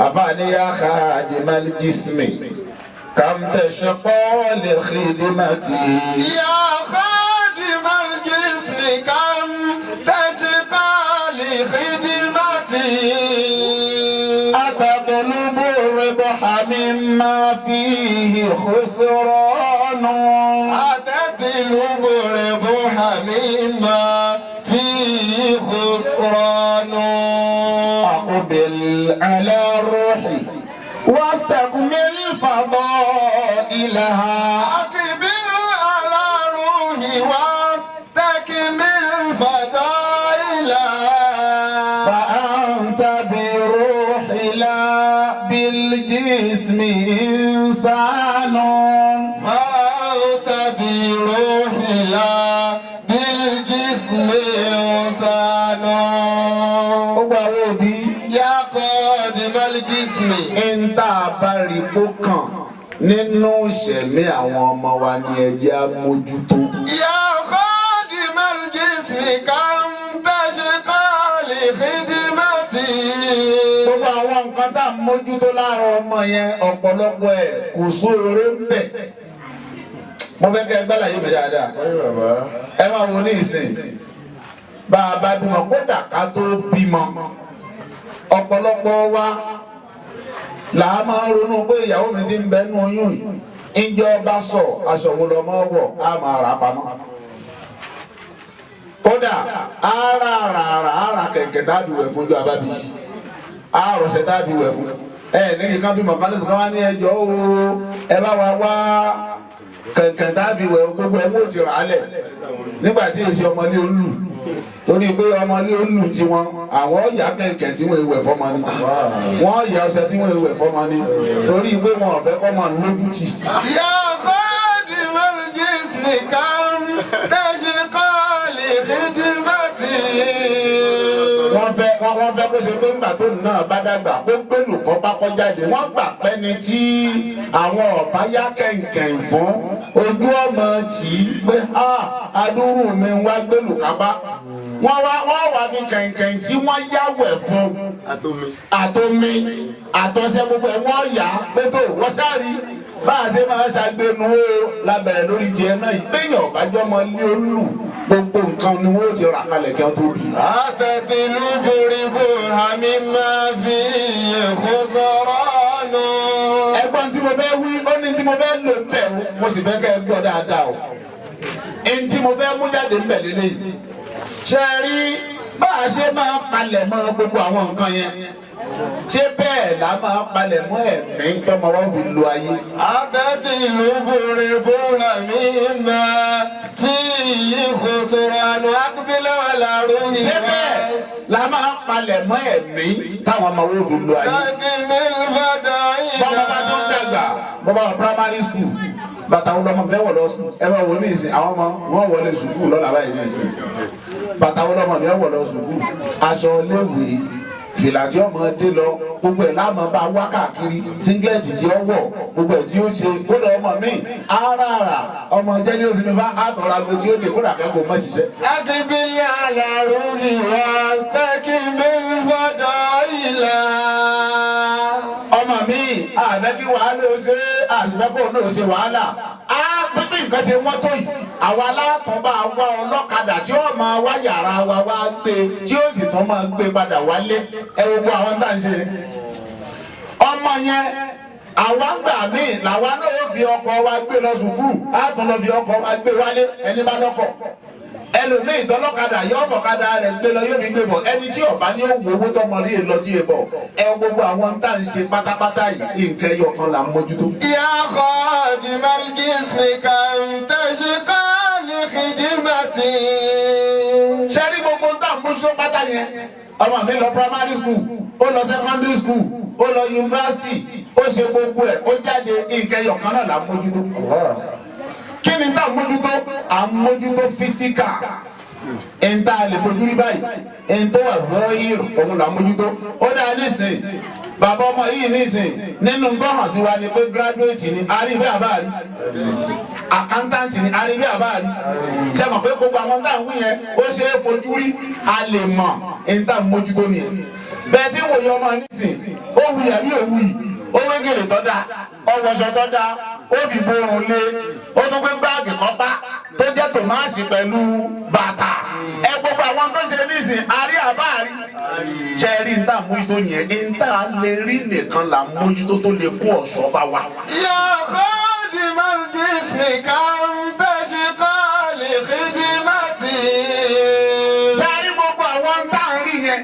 أفاني يا خادم الجسم كم تشقى لخدمتي يا خادم الجسم كم تشقى لخدمتي أتطلب الربح مما فيه خسران أتطلب الربح مما فيه خسران أقبل على روحي واستكمل فضائلها أقبل على روحي واستكمل فضائلها فأنت بروحي لا بالجسم إنسان فأنت بروحي لا بالجسم إنسان يا قادم الجسم ń tá a bá rí kó kàn nínú ìṣẹ̀mí àwọn ọmọ wa ni ẹ jẹ́ á mójútó. يا خادم الجسم كم تشقى لخدمتي gbogbo àwọn nǹkan tá a mójútó lára ọmọ yẹn ọ̀pọ̀lọpọ̀ ẹ̀ kò sóore ń bẹ̀. mo fẹ́ kẹ́ ẹ gbálàyé mi dáadáa. ẹ máa wo ní ìsìn bá a bá bímọ kódà ká tó bímọ ọ̀pọ̀lọpọ̀ wa là á máa ronú pé ìyàwó mi ti ń bẹ nínú oyún yìí ìjọ bá sọ aṣọ wo lọmọ wọ̀ á máa rà pamọ́. kódà ara kẹ̀kẹ́ tábì wẹ̀ fún jọ abábí àròsẹ̀ tábì wẹ̀ fún nínú kan bímọ kan lẹ́sìn kan wá ní ẹjọ́ o ẹ bá wa wá kẹ̀kẹ́ tábì wẹ̀ gbogbo ẹ̀ fún ti rà á lẹ̀ nígbà tí èsì ọmọlé olù torí pé ọmọlé olù tí wọn àwọn ọ̀yà kẹ̀kẹ́ tí wọ́n ewẹ̀ fọ́mọ ni wọ́n ọ̀yà ọṣẹ tí wọ́n ewẹ̀ fọ́mọ ni torí pé wọn ò fẹ́ kọ́ máa lójú tì. يا خادم الجسم كم تشقى لخدمتي wọ́n fẹ́ kó ṣe pé ńgbà tó náà bá dàgbà kó gbẹ́lù kọ́ bá kọ́ jáde wọ́n gbà pẹ́ni tí àwọn ọ̀bá yá kẹ̀kẹ́ fún ojú ọmọ tì í pé adúrú mi wá gbẹ́lù kábá wọ́n wá fi kẹ̀kẹ́ tí wọ́n yáwẹ̀ fún àtomi àtọ̀ṣẹ gbogbo ẹ̀ wọ́n yá pé tó wọ́n sáré bá a ṣe máa ṣàgbénu ó lábẹ̀rẹ̀ lórí tiẹ̀ náà ìgbéyàn ọ̀bájọ́ mọ ní olú gbogbo nǹkan ni wọ́n ti rà kalẹ̀ kí wọ́n tó rí. أتطلب ربح مما فيه خسران ẹ̀gbọ́n tí mo fẹ́ wí ó ní tí mo fẹ́ lò ń bẹ̀ o mo sì fẹ́ kẹ́ ẹ gbọ́ dáadáa o ẹni tí mo fẹ́ mú jáde ń bẹ̀ lélẹ́yìí ṣe rí bá a ṣe máa palẹ̀ mọ́ gbogbo àwọn nǹkan yẹn ṣé bẹ́ẹ̀ la máa palẹ̀ mọ́ ẹ̀mí tọmọ wọn fi lo ayé. أتطلب ربح مما فيه خسران أقبل على روحي ṣé bẹ́ẹ̀ la máa palẹ̀ mọ́ ẹ̀mí táwọn ọmọ wọn fi lo ayé. واستكمل فضائلها bọ́mọ bá tó ń dàgbà bọ́mọ primary school bàtà wọn lọmọ fẹ́ wọ̀ lọ sùkúl ẹ bá wọ ní ìsìn àwọn ọmọ wọn wọlé sùkúl lọ́la báyìí ní ìsìn bàtà wọn lọmọ fẹ́ wọ̀ lọ sùkúl aṣọ léwé fìlà tí ọmọ dé lọ gbogbo ẹ̀ láàmú bá wá káàkiri singlet tí ó wọ̀ gbogbo ẹ̀ tí ó ṣe kódà ọmọ mi ara ọmọ jẹ́ ní oṣù mi bá àtọ̀rọ̀ àgbo tí ó dé kódà kẹ́kọ̀ọ́ mọ̀ ṣiṣẹ́. أقبل على روحي واستكمل فضائلها ọmọ mi àbẹ kí wàhálà ó ṣe àṣìbẹ́kọ̀ náà ṣe wàhálà á pínpín nǹkan ṣe wọ́n tó yìí àwa alátàn bá wá ọlọ́kadà tí ó máa wá yàrá wa wá gbé tí ó sì tán máa gbé padà wálé ẹ gbogbo àwọn tá à ń ṣe. ọmọ yẹn àwa gbà míì làwa náà ó fi ọkọ̀ wa gbé lọ sùkúù á tún lọ fi ọkọ̀ wa gbé wálé ẹni bá lọ́kọ̀ ẹlòmíì tọlọ́kadà yọ ọ̀kadà rẹ̀ gbé lọ yóò fi gbé bọ̀ ẹni tí ọba ní òwò owó tọmọ rí èlò tí ì bọ̀ ẹ gbogbo àwọn tá à ń ṣe pátápátá yìí nǹkan ẹyọ kan là ń mójútó. يا خادم الجسم كم تشقى لخدمتي ṣé ní gbogbo tá à ń mójútó pátá yẹn ọmọ mi lọ primary school ó lọ secondary school ó lọ university ó ṣe gbogbo ẹ̀ ó jáde nǹkan ẹyọ kan náà là ń mójútó. kí ni tá à ń mójútó à ń mójútó physical ẹn tá a lè fojú rí báyìí ẹn tó wà lọ́yìn òun là ń mójútó ó dáa nísìnyí bàbá ọmọ yìí nísìnyí nínú nǹkan hàn sí wa ni pé graduate ni àríwé àbáàrí accountant ni àríwé àbáàrí ṣe mọ̀ pé gbogbo àwọn tá à ń wí yẹn ó ṣe é fojú rí a lè mọ̀ ẹn tá à ń mójútó nìyẹn bẹ́ẹ̀ tí wòye ọmọ nísìn ó wuyì àbí òwú yìí ó wé gèlè tó dáa ọwọ́sọ tó dáa ó fi borun lé ó tún gbé báàgì kọ́pá tó jẹ́ tòmáàsì pẹ̀lú bàtà ẹ gbogbo àwọn tó ṣe nísìn àrí àbáàrí ṣe rí n tá mójútó yẹn n tá lè rí nìkan là mójútó tó lè kó ọ̀ṣọ́ bá wa. يا خادم الجسم كم تشقى لخدمتي. ṣe rí gbogbo àwọn tá à ń rí yẹn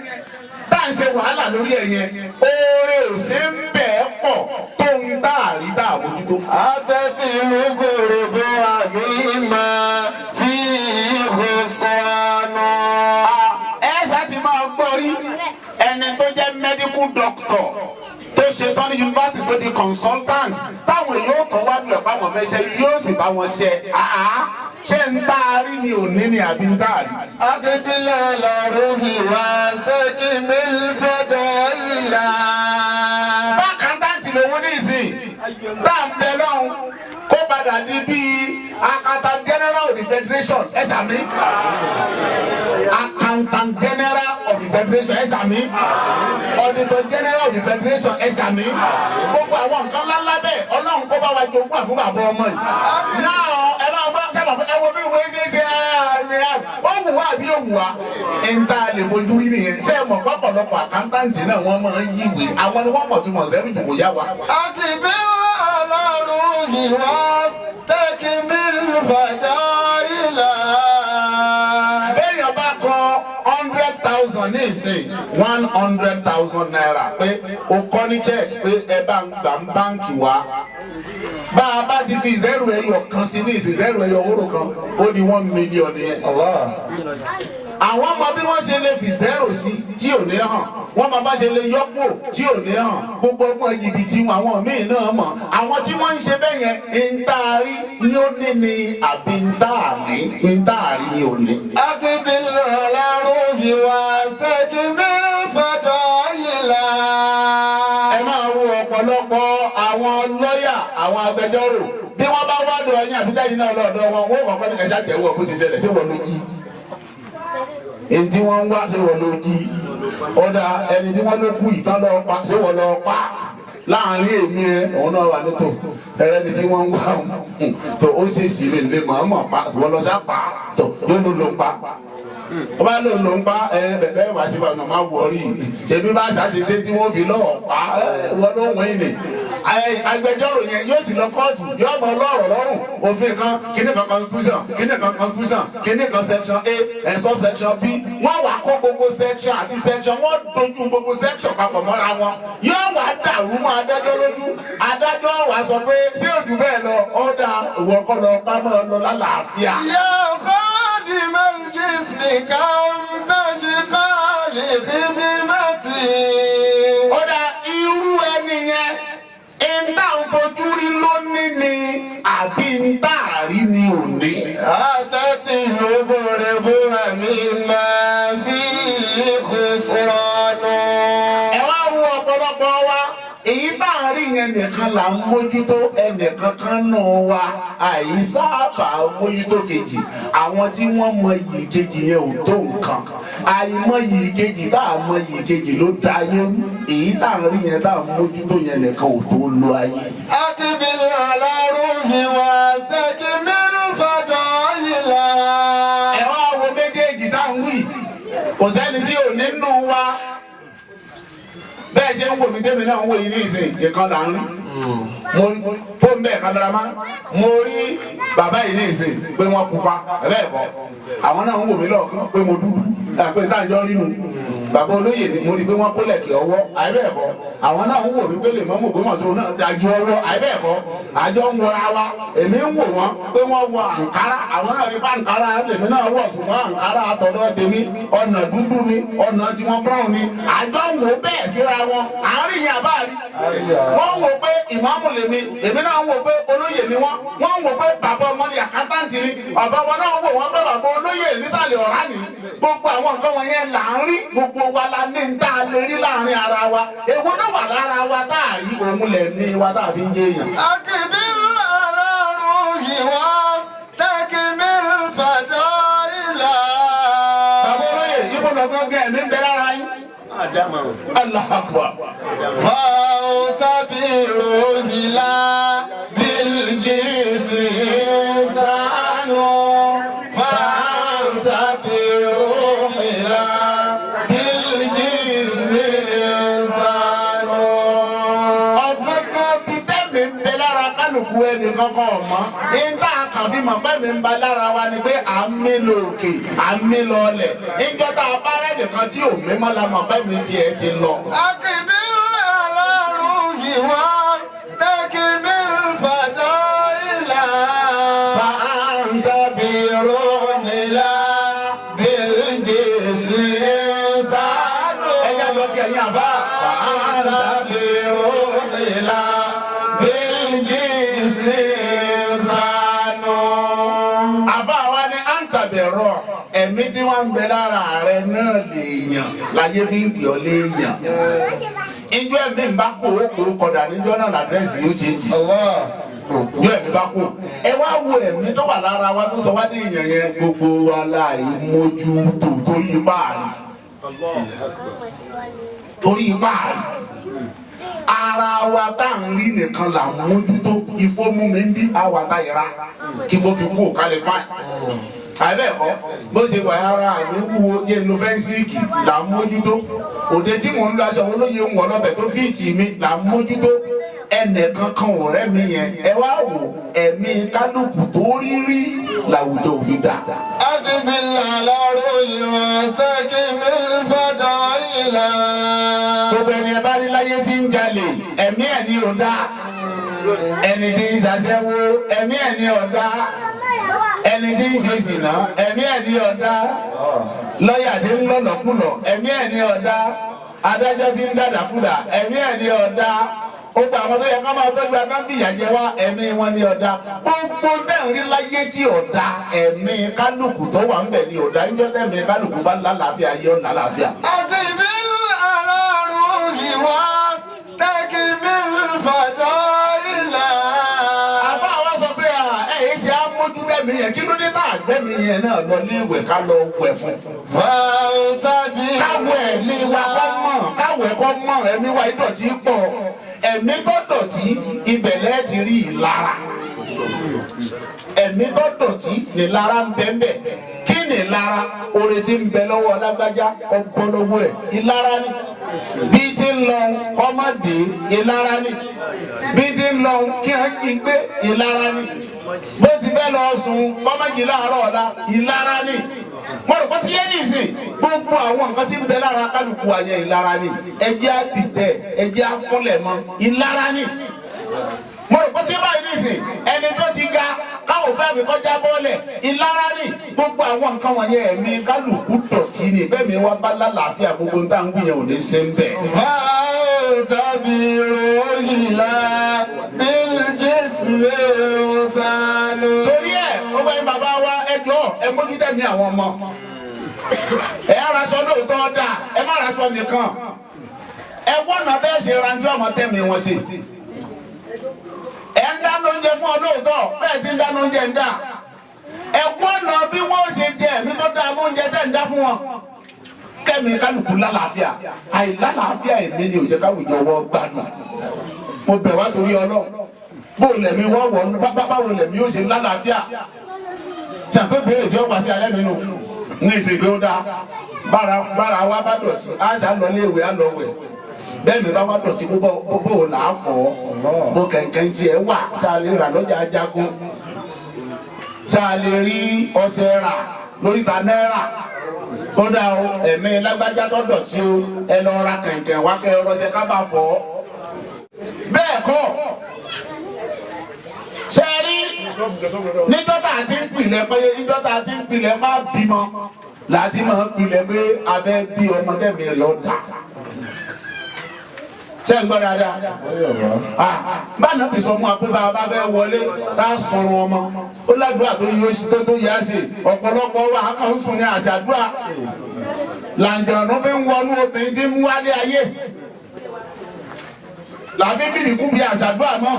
tá à ń ṣe wàhálà lórí ẹ̀ yẹn oore ò ṣe ń bẹ́ẹ̀ pọ̀ tó ń tá àrí tá à mójútó. أتت الغرب عظيما فيه خسران. ẹ ṣáàtì máa gbọ́ rí ẹni tó jẹ́ medical doctor tó ṣe tán ní yunifásitì tó di consultant táwọn èèyàn kan wá lọ bá wọn fẹ́ ṣe yóò sì bá wọn ṣe ṣé ń tá a rí ni òní ni àbí ń tá a rí. أقبل على روحي واستكمل فضائلا. bákan táǹtì lówó ní ìsìn tá à ń bẹ lọ́hùn kó padà di bíi accountant general of the federation ẹ sàmì accountant general of the federation ẹ sàmì auditor general of the federation ẹ sàmì gbogbo àwọn nǹkan ńláńlá bẹ́ẹ̀ ọlọ́run kó bá wa jogún àfún bàbá ọmọ yìí náà ẹ máa bá sábà ẹ wo bí wọ́n ṣe ṣe ó wù wá àbí ó wù wá ń tá a lè fojú rí nìyẹn ṣé ẹ mọ̀ pọ̀pọ̀lọpọ̀ accountant náà wọ́n máa ń yíwèé àwọn ni wọ́n mọ̀ tó mọ̀ sẹ́rù jù kò yá wa. أقبل على روحي واستكمل فضائلا. béèyàn bá kọ 100,000 ní ìsìn 100,000 naira pé o kọ́ ní check pé ẹ bá ń gbà ń báǹkì wá bá a bá ti fi zero ẹyọ kan sí ní ìsìn zero ẹyọ owó kan ó di 1 million yẹn. àwọn ọmọ bí wọ́n ṣe lè fi zero sí tí ò ní hàn wọ́n máa bá ṣe lè yọpọ̀ tí ò ní hàn gbogbo ọgbọ́n jìbìtì wọn àwọn míì náà mọ̀ àwọn tí wọ́n ń ṣe bẹ́ẹ̀ yẹn ń tá a rí ní ó ní ni àbí ń tá a rí ń tá a rí ní ò ní. أقبل على روحي واستكمل فضائلا. ẹ máa wo ọ̀pọ̀lọpọ̀ àwọn lọ́ọ̀yà àwọn agbẹjọ́rò bí wọ́n bá wádùn ẹ̀yìn àbíjáde náà lọ́dọ̀ wọn wọ́n kọ́kọ́ ní ẹ̀ṣá tẹ̀wọ́ bó ṣe ṣẹlẹ̀ sí wọn ló jí ẹni tí wọ́n ń wá sí wọn ló jí ọ̀dà ẹni tí wọ́n ló kú ìtàn lọ pa sí wọn lọ pa láàrin èmi ẹ òun náà wà nítò ẹrẹni tí wọ́n ń wá tó ó ṣèṣì lè mọ̀ọ́mọ̀ pa wọ́n lọ sá pa tó yóò ló ń pa ó bá lò ló ń pa bẹ̀bẹ̀ wá sí ọ̀nà máa wọ̀rí ṣèbí bá ṣàṣeṣe tí wọ́n fi lọ́ọ̀ pa wọ́n ló wọ́n ìní agbẹjọ́rò yẹn yóò sì lọ kóòtù yóò mọ lọ́rọ̀ lọ́rùn òfin kan kíní kan constitution kíní kan constitution kíní kan section A subsection B wọ́n wá kó gbogbo section àti section wọ́n dojú gbogbo section papọ̀ mọ́ra wọn yóò wá dàrú mọ́ adájọ́ lójú adájọ́ wá sọ pé ṣé òjò bẹ́ẹ̀ lọ ọ̀dà ìwọ kọ́ lọ pamọ́ lọ lálàáfíà. يا خادم الجسم كم تشقى لخدمتي. ọ̀dà irú ẹni yẹn ìta ń fojú rí lónìí ni àbí ìta àrí ni òní. أتت الغرب مما فيه خسران. ẹ wá wo ọ̀pọ̀lọpọ̀ wa èyí tá à ń rí yẹn nìkan là ń mójútó ẹnìkan kan nù wa àìsáàbà mójútó kejì àwọn tí wọ́n mọ iyì kejì yẹn ò tó nǹkan àìmọ iyì kejì tá à mọ iyì kejì ló da ayé rú èyí tá à ń rí yẹn tá à ń mójútó yẹn nìkan ò tó lo ayé. أقبل على روحي واستكمل فضائلا. ẹ wá wo méjèèjì tá à ń wí kò sẹ́ni tí ò nínú wa bẹ́ẹ̀ ṣe ń wò mí tẹ́mi náà ń wò yín ní ìsìn ìkan là ń rí mo rí tó ń bẹ̀ kámẹ́rámà mo rí bàbá yìí ní ìsìn pé wọ́n pupa bẹ́ẹ̀ kọ́ àwọn náà ń wò mí lọ́ọ̀kan pé mo dúdú pé táàjọ́ rínu bàbá olóyè ni mo rí pé wọ́n kólẹ̀ kí ọwọ́ àìbẹ́ẹ̀ kọ́ àwọn náà ń wò mí pé lè mọ́ mọ̀gbọ́mọ̀ tó náà dájú ọwọ́ àìbẹ́ẹ̀ kọ́ àjọ ń wọra wa èmi ń wò wọ́n pé wọ́n wọ àǹkárá àwọn náà rí bá àǹkárá lèmi náà wọ̀ ṣùgbọ́n àǹkárá àtọ̀dọ̀ tèmi ọ̀nà dúdú mi ọ̀nà tí wọ́n brown ni àjọ ń wò bẹ́ẹ̀ síra wọn àárín yẹn àbáàrí wọ́n wò pé ìmáàmù lèmi èmi náà wò pé olóyè ni wọ́n wò pé bàbá ọmọ ni àkántàǹtì ni bàbá wọn náà wò wọ́n pé bàbá olóyè nísàlẹ̀ ọ̀rá ni gbogbo àwọn nǹkan wọn yẹn là ń rí gbogbo wa la ní ń tá a lè rí láàrin ara wa èwo náà wà lára wa tá a rí òun lẹ̀ ní wa tá a fi ń jẹ èèyàn. أقبل على روحي واستكمل فضائلا. bàbá olóyè ibo lọ́gán gẹ̀ mí ń bẹ lára yín Allahu Akbar. فاعتبروا إلى بالجسم إنسان فاعتبروا إلى بالجسم إنسان. Ọ̀gángan bíi tẹ́mi ń bẹ lára kálukú ẹnì kankan ọ̀mọ́. Ìgbà kan fi mọ̀ pé mi ń ba lára wa ni pé à ń mí lọ òkè, à ń mí lọ ọlẹ̀. Ìjọ tá a bá rẹ̀ nìkan tí ò mímọ́ la mọ̀ pé mi tiẹ̀ ti lọ. أقبل على روحي واستكمل فضائلا فأنتبروا إلى بالجسم إنسان. Ẹja lọ kí ẹ̀yin àbá. فأنتبروا إلى بالجسم إنسان. Àbá wa ni àǹtàbẹ̀rọ̀ ẹ̀mí tí wọ́n ń bẹ lára rẹ̀ náà lèèyàn láyé bí ń pè ọ́ léèyàn. Ìjọ ẹ̀mí ń bá kó o kó o kọ̀dà níjọ́ náà làdírẹ́sì yóò ṣe jì. Ìjọ ẹ̀mí bá kó. Ẹ wá wo ẹ̀mí tó wà lára wa tó sọ wá ní èèyàn yẹn gbogbo wa láì mójútó torí ipá rí. Torí ipá rí. Ara wa tá à ń rí nìkan là ń mójútó. Ifó mú mi ń bí àwa tá ìra kí kò fi kú òkàlẹ̀ fáì. Àbẹ̀kọ́ bó ṣe wà ara mi wúwo jẹ́ inú fẹ́ǹsìkì là ń mójútó. Òde tí mò ń lo aṣọ olóye ń wọ̀ lọ́bẹ̀ tó fíìtì mi là ń mójútó. Ẹnìkan kan ọ̀rẹ́ mi yẹn ẹ wá wò ẹ̀mí kálukú tó rí rí làwùjọ òfin dà. أقبل على روحي واستكمل فضائلا. Gbogbo ẹni ẹ bá rí láyé tí ń jalè ẹ̀mí ẹ̀ ní ọ̀dá. Ẹni tí ń ṣaṣẹ́wó ẹ̀mí ẹ̀ ní ọ̀dá. Ẹni tí ń ṣe ṣìnà ẹ̀mí ẹ̀ ní ọ̀dá. Lọ́yà tí ń lọ́lọ́kùlọ̀ ẹ̀mí ẹ̀ ní ọ̀dá. Adájọ́ tí ń dàdàkúdà ẹ̀mí ẹ̀ ní ọ̀dá. Ó gba àwọn tó yẹ ká máa tọ́jú akábíyà jẹ wá ẹ̀mí wọn ní ọ̀dá. Gbogbo bẹ́ẹ̀ rí láyé tí ọ̀dá ẹ̀mí kálukú tó wà ń bẹ̀ ní ọ̀dá. Ìjọ́ tẹ̀mí kálukú bá lálàáfíà yé ọ̀ lálàáfíà. أقبل على روحي واستكمل فضائلا. Àbá wa sọ pé ẹ̀yìn ṣe á mójú bẹ́ẹ̀mí yẹn kí ló dé tá àgbẹ̀mí yẹn náà lọ ilé ìwẹ̀ ká lọ wẹ̀ fún. فاعتبروا Káwọ̀ ẹ̀mí wa kọ́ mọ̀ káwọ̀ ẹ̀kọ́ mọ̀ ẹ̀mí wa ìdọ̀tí pọ̀ ẹ̀mí tó dọ̀tí ibẹ̀ lẹ́ẹ̀ ti rí ìlara. Ẹ̀mí tó dọ̀tí ni lára ń bẹ ń bẹ. Kí ni lára? Oore tí ń bẹ lọ́wọ́ lágbájá kọ́ bọ́ lọ́wọ́ ẹ̀ ìlara ni. Bí ti ń lọ kọ́ má dé ìlara ni. Bí ti ń lọ kí wọ́n jí gbé ìlara ni. Bó ti fẹ́ lọ sùn kọ́ má jí láàárọ̀ ọ̀la ìlara ni. Mo rò pé ti yé nìsín gbogbo àwọn nǹkan tí ń bẹ lára kálukú wa yẹn ìlara ni. Ẹ jẹ́ á dìtẹ̀ ẹ jẹ́ á fúnlẹ̀ mọ́ ìlara ni. Mo rò pé tí báyìí nìsín ẹni tó ti ga káwọ̀ bẹ́ẹ̀ mi kọjá bọ́ọ̀lẹ̀ ìlara ni. Gbogbo àwọn nǹkan wọ̀nyẹn ẹ̀mí kálukú dọ̀tí ni bẹ́ẹ̀ mi wá bá lálàáfíà gbogbo ń tá ń gbìyànjú ò ní ṣe ń bẹ̀. فاعتبروا إلى بالجسم إنسان. Torí ẹ̀ ó bá yín bàbá wa ẹjọ́ ẹ mójú tẹ̀mí àwọn ọmọ. Ẹ araṣọ lóòótọ́ dà ẹ má raṣọ nìkan. Ẹ wọ́nà bẹ́ẹ̀ ṣe rántí ọmọ tẹ̀mí wọn ṣe. Ẹ ń dáná oúnjẹ fún ọ lóòótọ́ bẹ́ẹ̀ tí ń dáná oúnjẹ ń dà. Ẹ wọ́nà bí wọ́n ṣe jẹ ẹ̀mí tó dáa mọ́ oúnjẹ tẹ̀ ń dá fún wọn. Kẹ́mi kálukú lálàáfíà àìlálàáfíà ẹ̀mí ni ò jẹ́ káwùjọ wọ́ gbádùn. Mo bẹ̀ wá torí Ọlọ́run bó lẹ̀mí wọ́n wọ̀ ọ́nù báwo lẹ̀mí yóò ṣe lálàáfíà. Ṣàpé béèrè tí ó wá sí alẹ́ mi nù ní ìsìnkú ó dáa bára wa bá dọ̀tí á ṣá lọ ilé ìwé á lọ wẹ̀ bẹ́ẹ̀ mi bá wá dọ̀tí bó là á fọ̀ ọ́ bó kẹ̀kẹ́ tí ẹ wà ṣáà lè rà lọ́jà Ajagun ṣáà lè rí ọṣẹ rà lóríta náírà kódà o ẹ̀mí lágbájá tó dọ̀tí o ẹ lọ ra kẹ̀kẹ́ wá kẹ́ ẹ rọṣẹ ká bá fọ̀ ọ́ bẹ́ẹ̀ kọ́ ṣe rí níjọ́ta àti ń pilẹ̀ pé níjọ́ta àti ń pilẹ̀ máa bímọ láti máa ń pilẹ̀ pé abẹ́ bí ọmọ tẹ̀mí rẹ̀ ọ̀dà ṣe ń gbọ́ dáadáa báyìí bí sọ fún wa pé bá a bá fẹ́ wọlé tá a sọ̀rọ̀ ọmọ ó ládùúrà tó yẹ oṣù tó yẹ á ṣe ọ̀pọ̀lọpọ̀ wa kàn ń sùn ní àṣàdúrà làǹjọ̀nù fi ń wọnú obìnrin tí ń wálé ayé làfi bíbí kú bí àṣàdúrà náà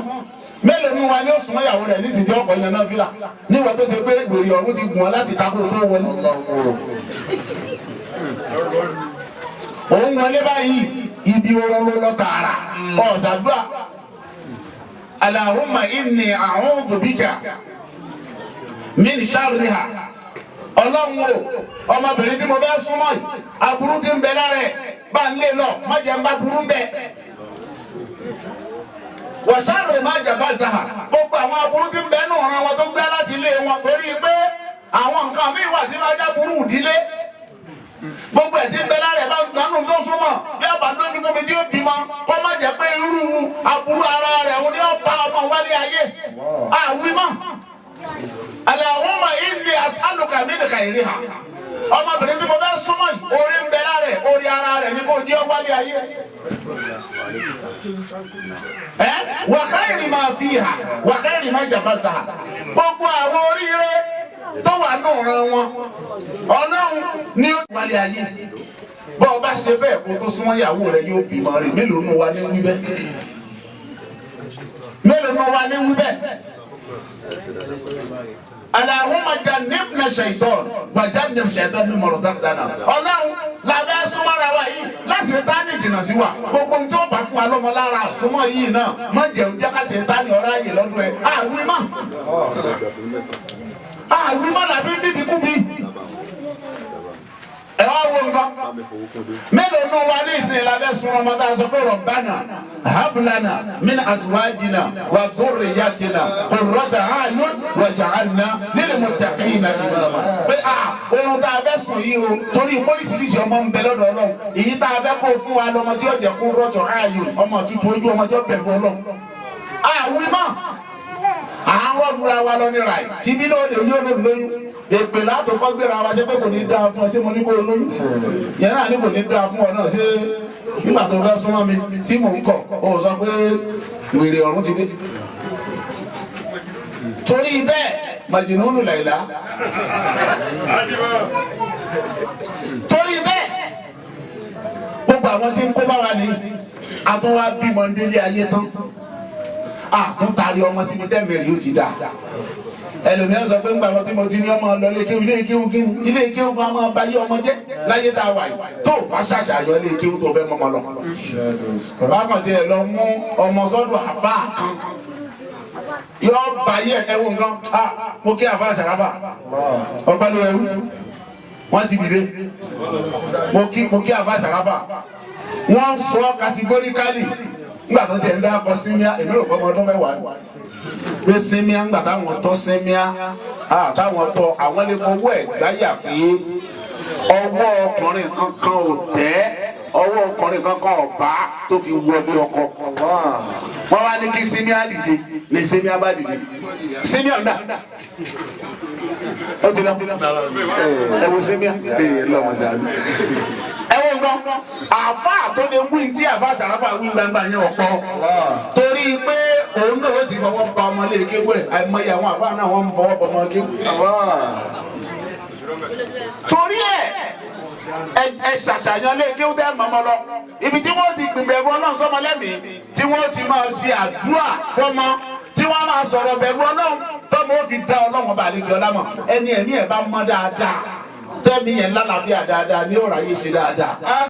mélòó ní wa ni ó sùn ìyàwó rẹ̀ nísìsiyìí tí ọkọ̀ yẹn náà fìlà níwọ̀ tó ṣe pé gbèrè ọ̀run ti gùn ọ́ láti takò tó wọlé. òun wọlé báyìí ibi orun ló lọ tààrà ọ̀sàdúrà Allahumma inni a'udhu bika min sharriha ọlọ́run o ọmọbìnrin tí mo bẹ́ súnmọ́ yìí aburú ti ń bẹ lára ẹ̀ bá ń lé lọ má jẹ́ ń bá burú ń bẹ wa sharri ma jabaltaha gbogbo àwọn aburú ti ń bẹ nù ọ̀ràn wọn tó gbé láti ilé wọn torí pé àwọn nǹkan míì wà tí wọ́n já burú ìdílé gbogbo ẹ̀ tí ń bẹ lára ẹ̀ bá ń gbanú tó súnmọ́ bí ọba lójú fún mi tí ó bímọ kọ́ má jẹ́ pé irú aburú ara rẹ̀ òun ni ó pa ọmọ wálé ayé àwímọ́. Allahumma inni as'aluka min khayriha ọmọbìnrin tí mo fẹ́ súnmọ́ yìí orí ń bẹ lára ẹ̀ orí ara rẹ̀ ni kò jẹ́ wálé ayé wa khayri ma fiha wa khayri ma jabaltaha gbogbo àwọn oríire tó wà náà ran wọn ọlọ́run ní wálé ayé bọ́ ọ bá ṣe bẹ́ẹ̀ kó tó súnmọ́ ìyàwó rẹ̀ yóò bímọ rẹ̀ mélòó nù wá ní wí bẹ́ẹ̀ mélòó nù wá ní wí bẹ́ẹ̀. Allahumma jannibna shaytan wa jannib shaytan mimma razaqtana ọlọ́run làbẹ́ súnmọ́ra wa yìí láti tání jìnnà sí wa gbogbo tí ó bá fún wa lọ́mọ lára àsúnmọ́ yìí náà má jẹun jẹ́ ká ṣe tání ọ̀rá yìí lọ́dún ẹ̀ àwímọ́ làbí bíbí kú bí ẹ wá wo nǹkan mélòó nù wa ní ìsìn lábẹ́ sun ọmọ tá a sọ pé Rabbana hab lana min azwajina wa dhurriyyatina qurrata a'yun waj'alna lil muttaqina imama pé oorun tá a fẹ́ sùn yìí o torí oríṣiríṣi ọmọ ń bẹ lọ́dọ̀ Ọlọ́run èyí tá a fẹ́ kó fún wa lọ́mọ tí yóò jẹ́ qurrata a'yun ọmọ tuntun ojú ọmọ tí yóò bẹ̀rù Ọlọ́run àwímọ́ àwọn ọdúnra wa lọ nira yìí tí bí lóde yóò lè lóyún èpè látòkọ́ gbéra wa ṣe pé kò ní dáa fún ọ ṣé mo ní kó o lóyún yẹn náà ní kò ní dáa fún ọ náà ṣé nígbà tó fẹ́ súnmọ́ mi tí mò ń kọ̀ ó sọ pé wèrè ọ̀run ti dé torí bẹ́ẹ̀ Majnunu Layla torí bẹ́ẹ̀ gbogbo àwọn tí ń kó bá wa ní àtúnwá bímọ délé ayé tán tún taari ọmọ síbi tẹ́mẹ̀rì yóò ti dà ẹlòmíràn sọ pé ń gbàgbọ́ tí mo ti ní ọmọ lọ ilé kéwú kan máa bá yé ọmọ jẹ́ láyé tá a wà yìí tó bá ṣàṣàyọ ilé kéwú tó fẹ́ mọ́mọ́ lọ. bákan tí ẹ lọ mú ọmọ sọ́dọ̀ àfa kan yọ báyé ẹwọ nǹkan mo kí àfa àṣàràfà ọgbà ló ẹrú wọ́n ti dìde mo kí àfa àṣàràfà wọ́n sọ kàtígóríkálì nígbà tó tẹ̀ ń dáko símíà èmi rò pé ọmọ ọdún mẹ́wàá pé símíà ńgbà táwọn tọ́ símíà táwọn tọ́ àwọn lè fọwọ́ ẹ̀ gbáyà pé ọwọ́ ọkùnrin kankan ò tẹ́ ọwọ́ ọkùnrin kankan ò bá tó fi wọlé ọkọ wọ́n wá ní kí símíà dìde ní símíà bá dìde símíà ń dà ó ti lọ ẹ wo símíà ẹ lọ́mọ sáré ẹ wo nǹkan àfa tó lè wí tí àfa àṣàràfà wí gbangba yẹn ọ̀pọ̀ torí pé òun náà ó ti fọwọ́ pa ọmọ lé kéwú ẹ̀ àìmọye àwọn àfa náà wọ́n ń fọwọ́ pa ọmọ kéwú. torí ẹ ṣàṣàyàn lé kéwú tẹ́ mọ́mọ́ lọ ibi tí wọ́n ti gbìgbẹ́ ẹ̀rọ náà sọmọ lẹ́mìí tí wọ́n ti máa ṣe àdúrà fọmọ tí wọ́n máa sọ̀rọ̀ bẹ̀rù Ọlọ́run tọ́mọ ó fi dá Ọlọ́run bá àlejò ọlámọ ẹni ẹ̀ bá mọ́ dáadáa tẹ́mi yẹn lálàáfíà dáadáa ní ọ̀rọ̀ ayé ṣe dáadáa.